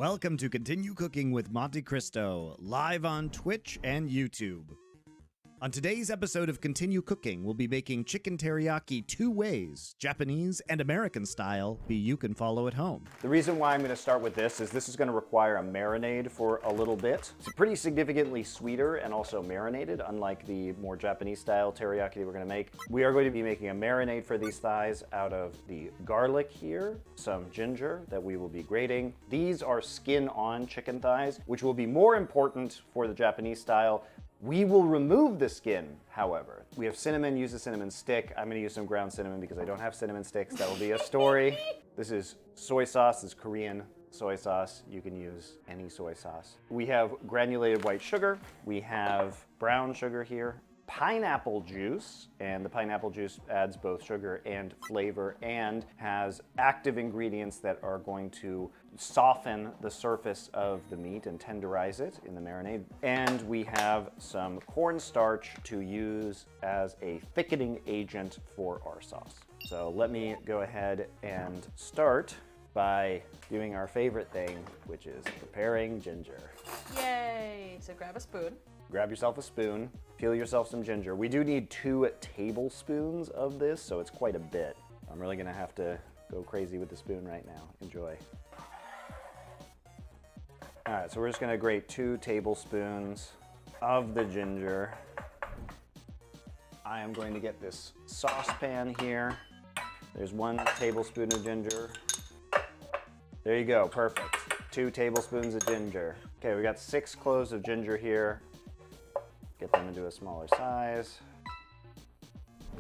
Welcome to Continue Cooking with MonteCristo, live on Twitch and YouTube. On today's episode of Continue Cooking, we'll be making chicken teriyaki two ways, Japanese and American style, you can follow at home. The reason why I'm going to start with this is going to require a marinade for a little bit. It's pretty significantly sweeter and also marinated, unlike the more Japanese style teriyaki that we're going to make. We are going to be making a marinade for these thighs out of the garlic here, some ginger that we will be grating. These are skin-on chicken thighs, which will be more important for the Japanese style. We will remove the skin, however. We have cinnamon, use a cinnamon stick. I'm gonna use some ground cinnamon because I don't have cinnamon sticks. That will be a story. This is soy sauce, this is Korean soy sauce. You can use any soy sauce. We have granulated white sugar. We have brown sugar here. Pineapple juice, and the pineapple juice adds both sugar and flavor and has active ingredients that are going to soften the surface of the meat and tenderize it in the marinade. And we have some cornstarch to use as a thickening agent for our sauce. So let me go ahead and start by doing our favorite thing, which is preparing ginger. Yay! So grab a spoon. Grab yourself a spoon, peel yourself some ginger. We do need 2 tablespoons of this, so it's quite a bit. I'm really gonna have to go crazy with the spoon right now. Enjoy. All right, so we're just gonna grate 2 tablespoons of the ginger. I am going to get this saucepan here. There's 1 tablespoon of ginger. There you go, perfect. 2 tablespoons of ginger. Okay, we got 6 cloves of ginger here. Get them into a smaller size.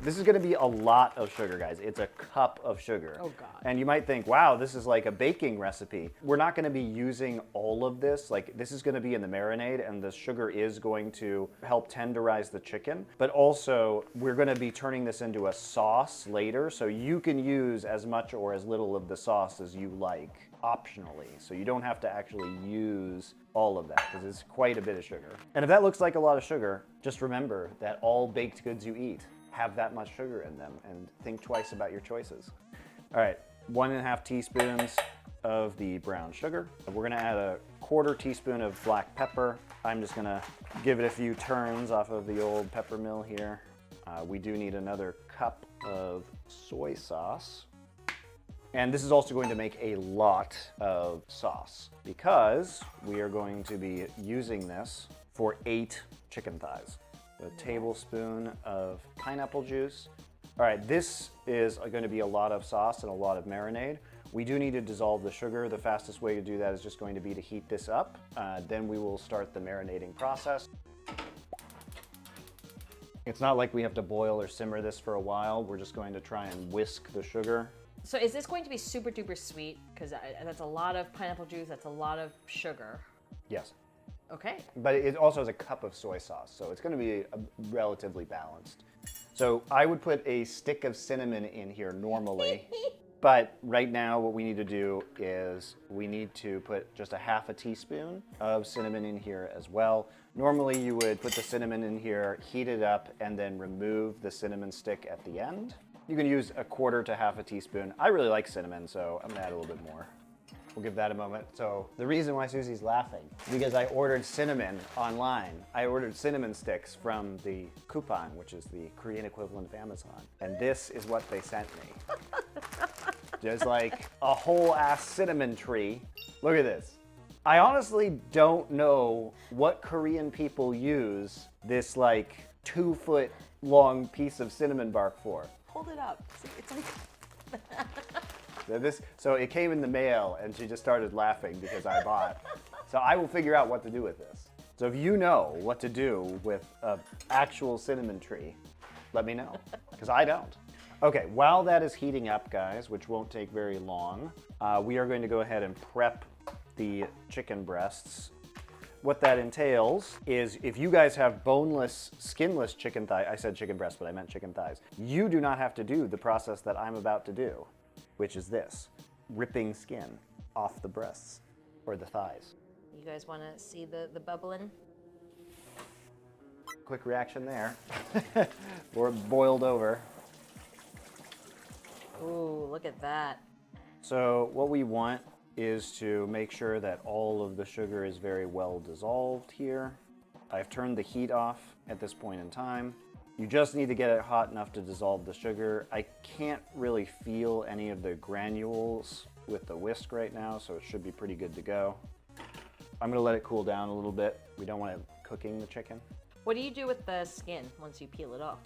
This is gonna be a lot of sugar, guys. It's a cup of sugar. Oh, God. And you might think, wow, this is like a baking recipe. We're not gonna be using all of this. Like, this is gonna be in the marinade, and the sugar is going to help tenderize the chicken. But also, we're gonna be turning this into a sauce later, so you can use as much or as little of the sauce as you like, optionally. So you don't have to actually use all of that, because it's quite a bit of sugar. And if that looks like a lot of sugar, just remember that all baked goods you eat have that much sugar in them, and think twice about your choices. All right, 1.5 teaspoons of the brown sugar. We're gonna add a 1/4 teaspoon of black pepper. I'm just gonna give it a few turns off of the old pepper mill here. We do need another cup of soy sauce. And this is also going to make a lot of sauce because we are going to be using this for 8 chicken thighs. A tablespoon of pineapple juice. All right, this is going to be a lot of sauce and a lot of marinade. We do need to dissolve the sugar. The fastest way to do that is just going to be to heat this up. Then we will start the marinating process. It's not like we have to boil or simmer this for a while. We're just going to try and whisk the sugar. So is this going to be super duper sweet? Because that's a lot of pineapple juice, that's a lot of sugar. Yes. Okay. But it also has a cup of soy sauce, so it's going to be relatively balanced. So I would put a stick of cinnamon in here normally, but right now what we need to do is we need to put just a 1/2 teaspoon of cinnamon in here as well. Normally you would put the cinnamon in here, heat it up, and then remove the cinnamon stick at the end. You can use a 1/4 to 1/2 teaspoon. I really like cinnamon, so I'm gonna add a little bit more. We'll give that a moment. So the reason why Susie's laughing is because I ordered cinnamon online. I ordered cinnamon sticks from the Coupon, which is the Korean equivalent of Amazon. And this is what they sent me. Just like a whole ass cinnamon tree. Look at this. I honestly don't know what Korean people use this like 2-foot long piece of cinnamon bark for. Hold it up. See, it's like... So it came in the mail, and she just started laughing because I bought. So I will figure out what to do with this. So if you know what to do with an actual cinnamon tree, let me know, because I don't. Okay, while that is heating up, guys, which won't take very long, we are going to go ahead and prep the chicken breasts. What that entails is if you guys have boneless, skinless chicken thigh, I said chicken breast, but I meant chicken thighs, you do not have to do the process that I'm about to do, which is this, ripping skin off the breasts or the thighs. You guys want to see the bubbling? Quick reaction there. Or boiled over. Ooh, look at that. So what we want is to make sure that all of the sugar is very well dissolved here. I've turned the heat off at this point in time. You just need to get it hot enough to dissolve the sugar. I can't really feel any of the granules with the whisk right now, so it should be pretty good to go. I'm gonna let it cool down a little bit. We don't want it cooking the chicken. What do you do with the skin once you peel it off?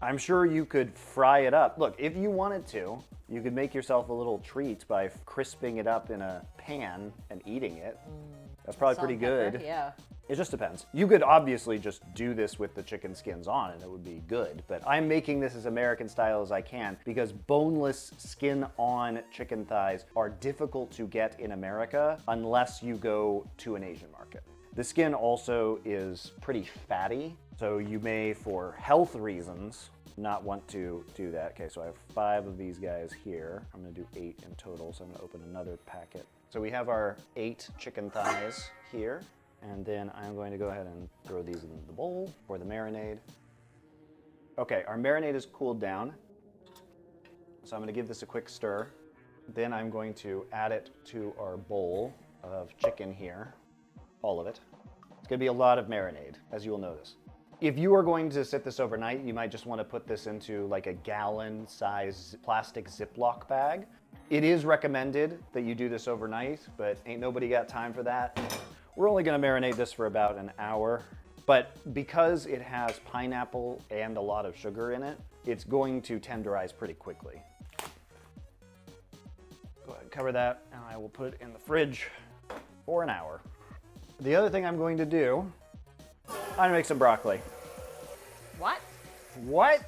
I'm sure you could fry it up. Look, if you wanted to, you could make yourself a little treat by crisping it up in a pan and eating it. That's probably Salt pretty and pepper, good. Yeah. It just depends. You could obviously just do this with the chicken skins on and it would be good, but I'm making this as American style as I can because boneless skin on chicken thighs are difficult to get in America unless you go to an Asian market. The skin also is pretty fatty, so you may, for health reasons, not want to do that. Okay, so I have 5 of these guys here. I'm gonna do 8 in total, so I'm gonna open another packet. So we have our 8 chicken thighs here, and then I'm going to go ahead and throw these in the bowl for the marinade. Okay, our marinade is cooled down, so I'm gonna give this a quick stir. Then I'm going to add it to our bowl of chicken here. All of it. It's gonna be a lot of marinade, as you will notice. If you are going to sit this overnight, you might just want to put this into like a gallon size plastic Ziploc bag. It is recommended that you do this overnight, but ain't nobody got time for that. We're only gonna marinate this for about an hour, but because it has pineapple and a lot of sugar in it, it's going to tenderize pretty quickly. Go ahead and cover that, and I will put it in the fridge for an hour. The other thing I'm going to do, I'm gonna make some broccoli. What? What?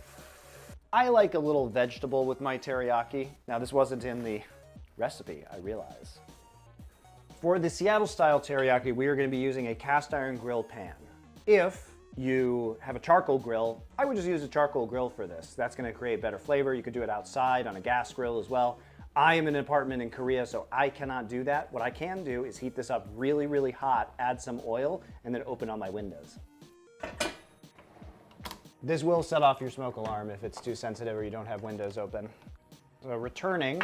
I like a little vegetable with my teriyaki. Now this wasn't in the recipe, I realize. For the Seattle style teriyaki, we are gonna be using a cast iron grill pan. If you have a charcoal grill, I would just use a charcoal grill for this. That's gonna create better flavor. You could do it outside on a gas grill as well. I am in an apartment in Korea, so I cannot do that. What I can do is heat this up really, really hot, add some oil, and then open all my windows. This will set off your smoke alarm if it's too sensitive or you don't have windows open. So returning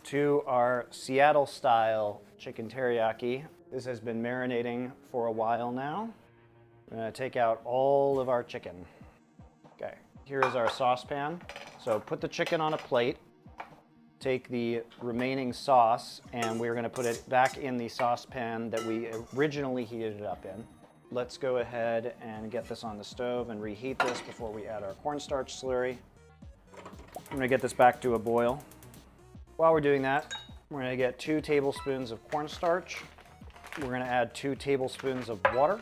to our Seattle style chicken teriyaki. This has been marinating for a while now. I'm gonna take out all of our chicken. Okay, here is our saucepan. So put the chicken on a plate. Take the remaining sauce and we're gonna put it back in the saucepan that we originally heated it up in. Let's go ahead and get this on the stove and reheat this before we add our cornstarch slurry. I'm gonna get this back to a boil. While we're doing that, we're gonna get 2 tablespoons of cornstarch. We're gonna add 2 tablespoons of water.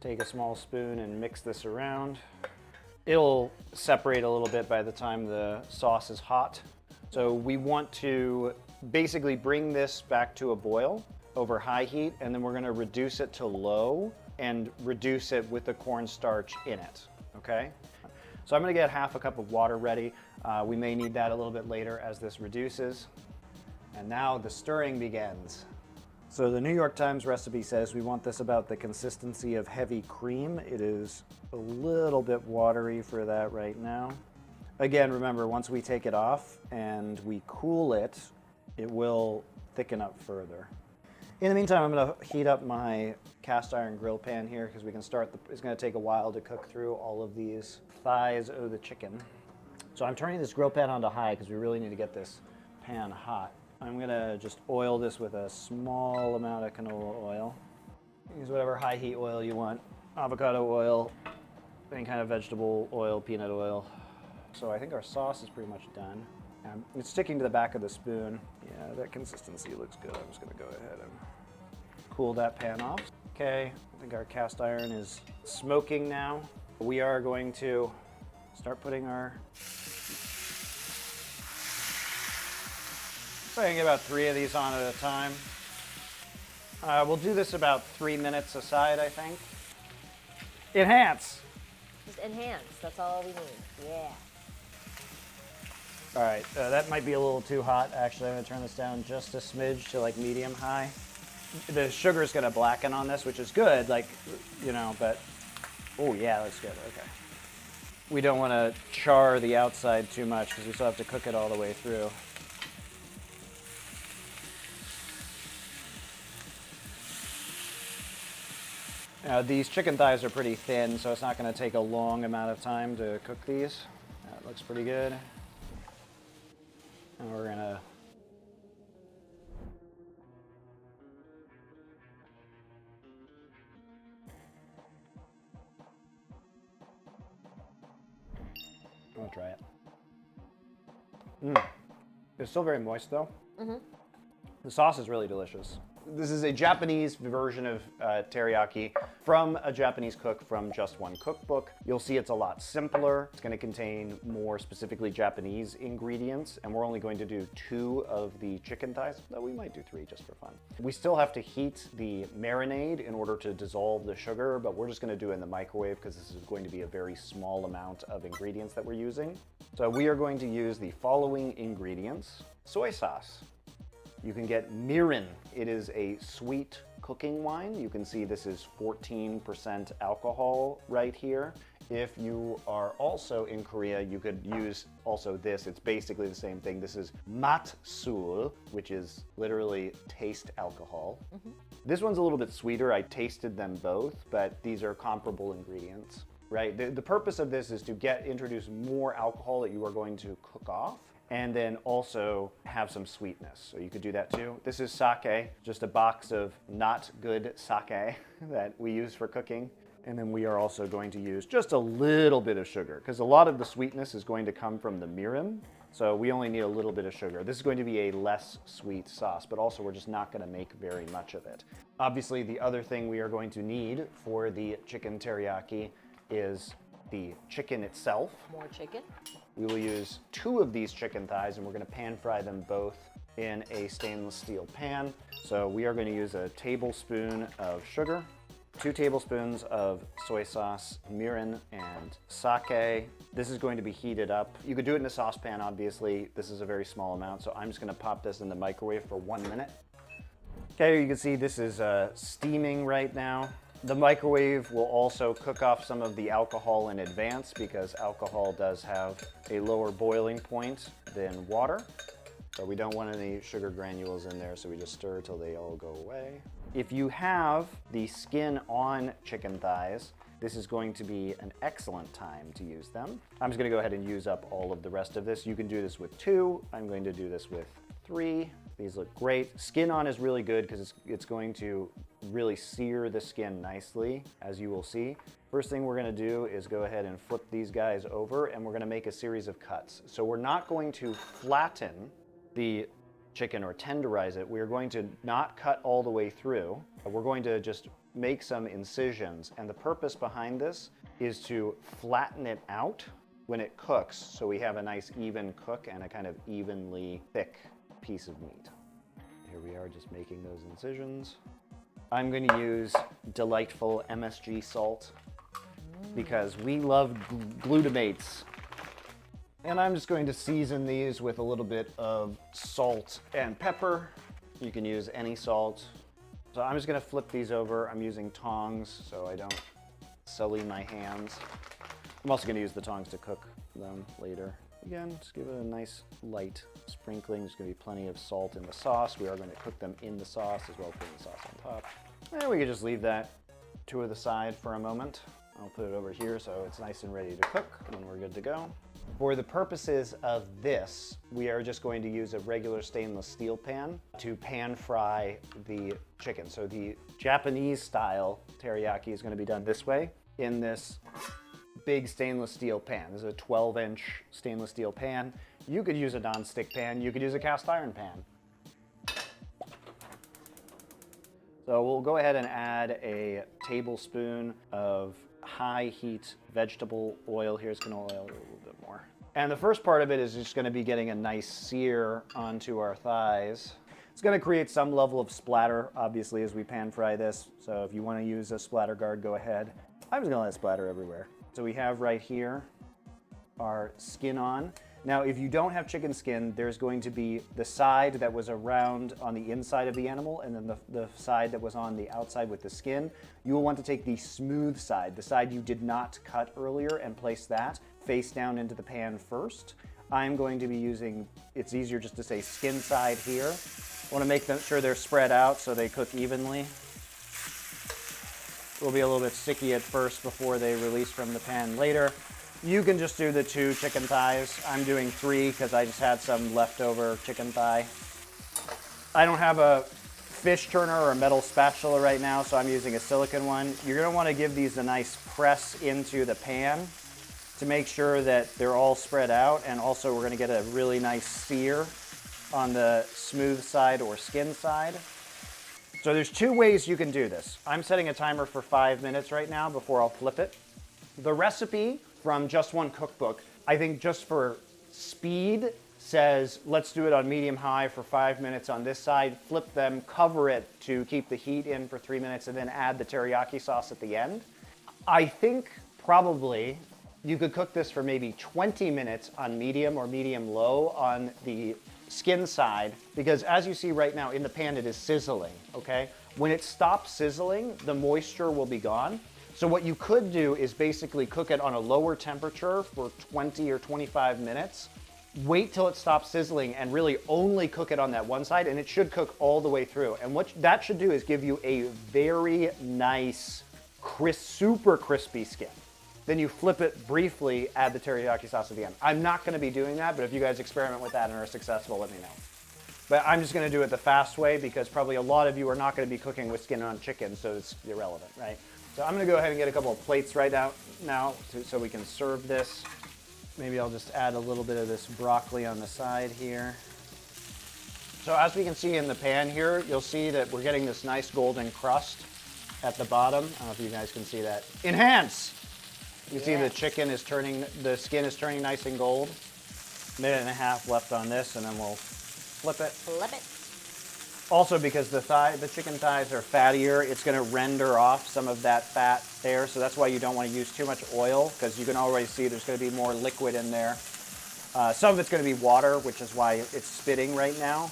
Take a small spoon and mix this around. It'll separate a little bit by the time the sauce is hot. So we want to basically bring this back to a boil over high heat, and then we're gonna reduce it to low and reduce it with the cornstarch in it, okay? So I'm gonna get half a cup of water ready. We may need that a little bit later as this reduces. And now the stirring begins. So the New York Times recipe says we want this about the consistency of heavy cream. It is a little bit watery for that right now. Again, remember, once we take it off and we cool it, it will thicken up further. In the meantime, I'm gonna heat up my cast iron grill pan here because we can start it's gonna take a while to cook through all of these thighs of the chicken. So I'm turning this grill pan onto high because we really need to get this pan hot. I'm gonna just oil this with a small amount of canola oil. Use whatever high heat oil you want. Avocado oil, any kind of vegetable oil, peanut oil. So I think our sauce is pretty much done. It's sticking to the back of the spoon. Yeah, that consistency looks good. I'm just gonna go ahead and cool that pan off. Okay, I think our cast iron is smoking now. We are going to start putting our... So I can get about 3 of these on at a time. We'll do this about 3 minutes aside, I think. Enhance. Just enhance, that's all we need, yeah. All right, that might be a little too hot. Actually, I'm gonna turn this down just a smidge to like medium high. The sugar's gonna blacken on this, which is good, like, you know, but, oh yeah, that's good, okay. We don't wanna char the outside too much because we still have to cook it all the way through. These chicken thighs are pretty thin, so it's not going to take a long amount of time to cook these. That looks pretty good. And we're going to try it. It's still very moist though. The sauce is really delicious. This is a Japanese version of teriyaki from a Japanese cook from Just One Cookbook. You'll see it's a lot simpler. It's going to contain more specifically Japanese ingredients, and we're only going to do 2 of the chicken thighs, though we might do 3 just for fun. We still have to heat the marinade in order to dissolve the sugar, but we're just going to do it in the microwave because this is going to be a very small amount of ingredients that we're using. So we are going to use the following ingredients: soy sauce. You can get mirin. It is a sweet cooking wine. You can see this is 14% alcohol right here. If you are also in Korea, you could use also this. It's basically the same thing. This is matsul, which is literally taste alcohol. This one's a little bit sweeter. I tasted them both, but these are comparable ingredients, right? The purpose of this is to introduce more alcohol that you are going to cook off, and then also have some sweetness. So you could do that too. This is sake, just a box of not good sake that we use for cooking. And then we are also going to use just a little bit of sugar because a lot of the sweetness is going to come from the mirin. So we only need a little bit of sugar. This is going to be a less sweet sauce, but also we're just not going to make very much of it. Obviously, the other thing we are going to need for the chicken teriyaki is the chicken itself. More chicken. We will use 2 of these chicken thighs, and we're going to pan fry them both in a stainless steel pan. So we are going to use a tablespoon of sugar, 2 tablespoons of soy sauce, mirin, and sake. This is going to be heated up. You could do it in a saucepan, obviously. This is a very small amount, so I'm just going to pop this in the microwave for 1 minute. Okay, you can see this is steaming right now. The microwave will also cook off some of the alcohol in advance because alcohol does have a lower boiling point than water. So we don't want any sugar granules in there, so we just stir till they all go away. If you have the skin on chicken thighs, this is going to be an excellent time to use them. I'm just going to go ahead and use up all of the rest of this. You can do this with 2. I'm going to do this with 3. These look great. Skin on is really good because it's going to really sear the skin nicely, as you will see. First thing we're going to do is go ahead and flip these guys over, and we're going to make a series of cuts. So we're not going to flatten the chicken or tenderize it. We're going to not cut all the way through. We're going to just make some incisions, and the purpose behind this is to flatten it out when it cooks, so we have a nice even cook and a kind of evenly thick piece of meat. Here we are just making those incisions. I'm going to use delightful MSG salt because we love glutamates. And I'm just going to season these with a little bit of salt and pepper. You can use any salt. So I'm just going to flip these over. I'm using tongs so I don't sully my hands. I'm also going to use the tongs to cook them later. Again, just give it a nice light sprinkling. There's going to be plenty of salt in the sauce. We are going to cook them in the sauce as well as putting the sauce on top. And we can just leave that to the side for a moment. I'll put it over here so it's nice and ready to cook and we're good to go. For the purposes of this, we are just going to use a regular stainless steel pan to pan fry the chicken. So the Japanese style teriyaki is going to be done this way in this big stainless steel pan. This is a 12-inch stainless steel pan. You could use a non-stick pan. You could use a cast iron pan. So we'll go ahead and add a tablespoon of high heat vegetable oil. Here's canola oil, a little bit more. And the first part of it is just going to be getting a nice sear onto our thighs. It's going to create some level of splatter, obviously, as we pan fry this. So if you want to use a splatter guard, go ahead. I'm just going to let it splatter everywhere. So we have right here our skin on. Now, if you don't have chicken skin, there's going to be the side that was around on the inside of the animal and then the side that was on the outside with the skin. You will want to take the smooth side, the side you did not cut earlier, and place that face down into the pan first. I'm going to be using, it's easier just to say skin side here. I want to make sure they're spread out so they cook evenly. will be a little bit sticky at first before they release from the pan later. You can just do the 2 chicken thighs. I'm doing 3 because I just had some leftover chicken thigh. I don't have a fish turner or a metal spatula right now, so I'm using a silicone one. You're going to want to give these a nice press into the pan to make sure that they're all spread out, and also we're going to get a really nice sear on the smooth side or skin side. So there's 2 ways you can do this. I'm setting a timer for 5 minutes right now before I'll flip it. The recipe from Just One Cookbook, I think just for speed, says let's do it on medium-high for 5 minutes on this side, flip them, cover it to keep the heat in for 3 minutes, and then add the teriyaki sauce at the end. I think probably you could cook this for maybe 20 minutes on medium or medium-low on the skin side, because as you see right now in the pan, it is sizzling, okay? When it stops sizzling, the moisture will be gone. So what you could do is basically cook it on a lower temperature for 20 or 25 minutes, wait till it stops sizzling and really only cook it on that one side, and it should cook all the way through. And what that should do is give you a very nice, super crispy skin. Then you flip it briefly, add the teriyaki sauce at the end. I'm not going to be doing that, but if you guys experiment with that and are successful, let me know. But I'm just going to do it the fast way because probably a lot of you are not going to be cooking with skin on chicken, so it's irrelevant, right? So I'm going to go ahead and get a couple of plates right out now so we can serve this. Maybe I'll just add a little bit of this broccoli on the side here. So as we can see in the pan here, you'll see that we're getting this nice golden crust at the bottom. I don't know if you guys can see that. Enhance! You see the chicken is turning, the skin is turning nice and gold. Minute and a half left on this, and then we'll flip it. Flip it. Also, because the chicken thighs are fattier, it's going to render off some of that fat there. So that's why you don't want to use too much oil, because you can already see there's going to be more liquid in there. Some of it's going to be water, which is why it's spitting right now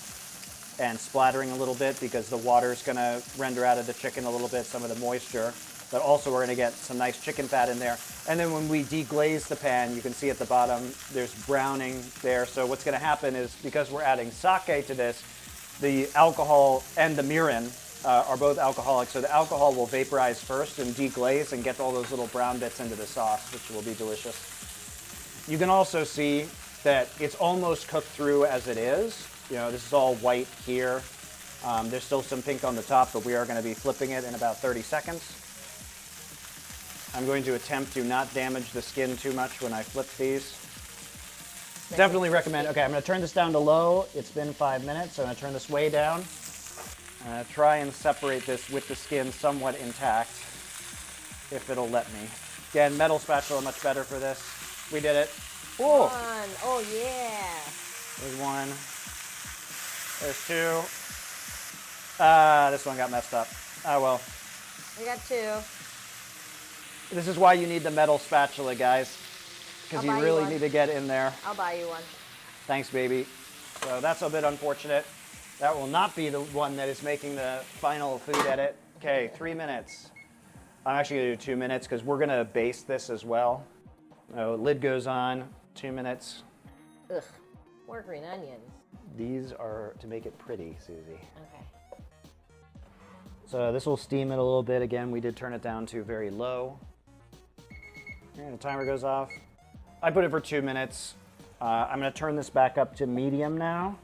and splattering a little bit, because the water is going to render out of the chicken a little bit, some of the moisture. But also we're going to get some nice chicken fat in there. And then when we deglaze the pan, you can see at the bottom, there's browning there. So what's going to happen is, because we're adding sake to this, the alcohol and the mirin are both alcoholic. So the alcohol will vaporize first and deglaze and get all those little brown bits into the sauce, which will be delicious. You can also see that it's almost cooked through as it is. You know, this is all white here. There's still some pink on the top, but we are going to be flipping it in about 30 seconds. I'm going to attempt to not damage the skin too much when I flip these. Definitely recommend, okay, I'm going to turn this down to low. It's been 5 minutes, so I'm going to turn this way down. I'm going to try and separate this with the skin somewhat intact, if it'll let me. Again, metal spatula, much better for this. We did it. Oh! One. Oh, yeah. There's one. There's two. This one got messed up. Oh well. We got 2. This is why you need the metal spatula, guys, because you really need to get in there. I'll buy you one. Thanks, baby. So that's a bit unfortunate. That will not be the one that is making the final food edit. Okay, 3 minutes. I'm actually going to do 2 minutes because we're going to baste this as well. So lid goes on, 2 minutes. Ugh, more green onions. These are to make it pretty, Susie. Okay. So this will steam it a little bit. Again, we did turn it down to very low. And the timer goes off. I put it for 2 minutes. I'm going to turn this back up to medium now,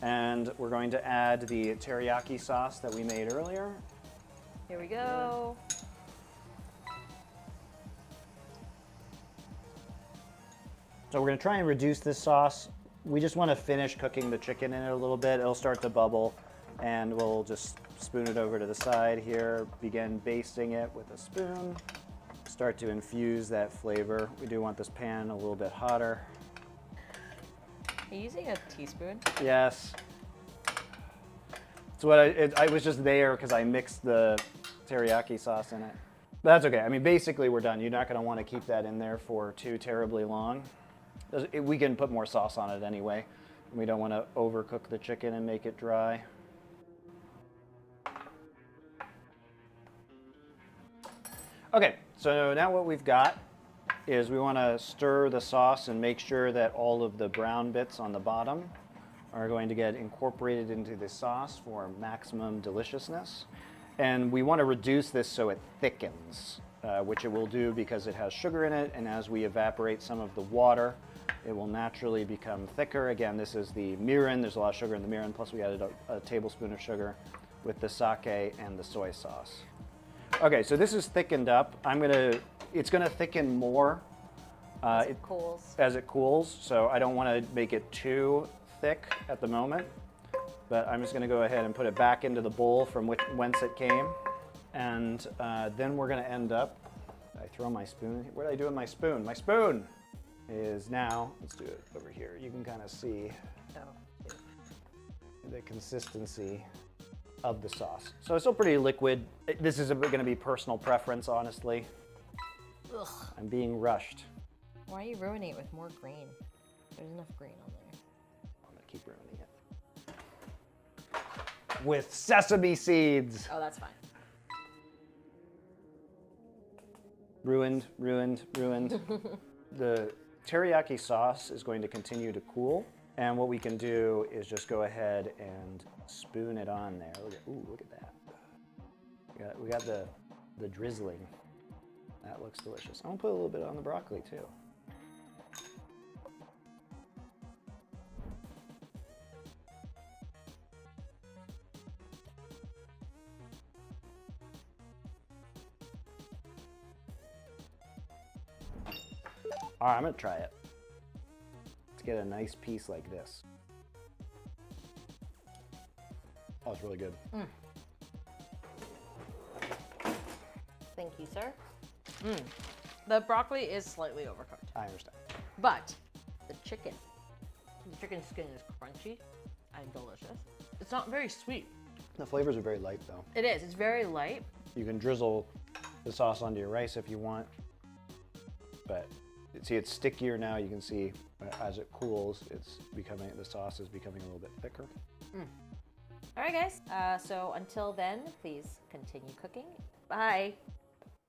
and we're going to add the teriyaki sauce that we made earlier. Here we go. So we're going to try and reduce this sauce. We just want to finish cooking the chicken in it a little bit. It'll start to bubble, and we'll just spoon it over to the side here, begin basting it with a spoon. Start to infuse that flavor. We do want this pan a little bit hotter. Are you using a teaspoon? Yes. So what I was just there because I mixed the teriyaki sauce in it. But that's okay. I mean, basically we're done. You're not going to want to keep that in there for too terribly long. We can put more sauce on it anyway. We don't want to overcook the chicken and make it dry. Okay, so now what we've got is we want to stir the sauce and make sure that all of the brown bits on the bottom are going to get incorporated into the sauce for maximum deliciousness. And we want to reduce this so it thickens, which it will do because it has sugar in it, and as we evaporate some of the water, it will naturally become thicker. Again, this is the mirin. There's a lot of sugar in the mirin, plus we added a tablespoon of sugar with the sake and the soy sauce. Okay, so this is thickened up. It's gonna thicken more As it cools. as it cools, so I don't want to make it too thick at the moment. But I'm just gonna go ahead and put it back into the bowl from whence it came. And then we're gonna end up, I throw my spoon, what did I do with my spoon? My spoon is now, let's do it over here. You can kind of see Oh. the consistency of the sauce. So it's still pretty liquid. This is gonna be personal preference, honestly. Ugh. I'm being rushed. Why are you ruining it with more green? There's enough green on there. I'm gonna keep ruining it. With sesame seeds. Oh, that's fine. Ruined, ruined, ruined. The teriyaki sauce is going to continue to cool. And what we can do is just go ahead and spoon it on there. Look at that. We got the drizzling. That looks delicious. I'm gonna put a little bit on the broccoli too. All right, I'm gonna try it. Let's get a nice piece like this. Oh, it's really good. Thank you, sir. The broccoli is slightly overcooked, I understand. but the chicken skin is crunchy and delicious. It's not very sweet. The flavors are very light though. It is. It's very light. You can drizzle the sauce onto your rice if you want, but see it's stickier now. You can see as it cools, the sauce is becoming a little bit thicker. All right, guys. So until then, please continue cooking. Bye.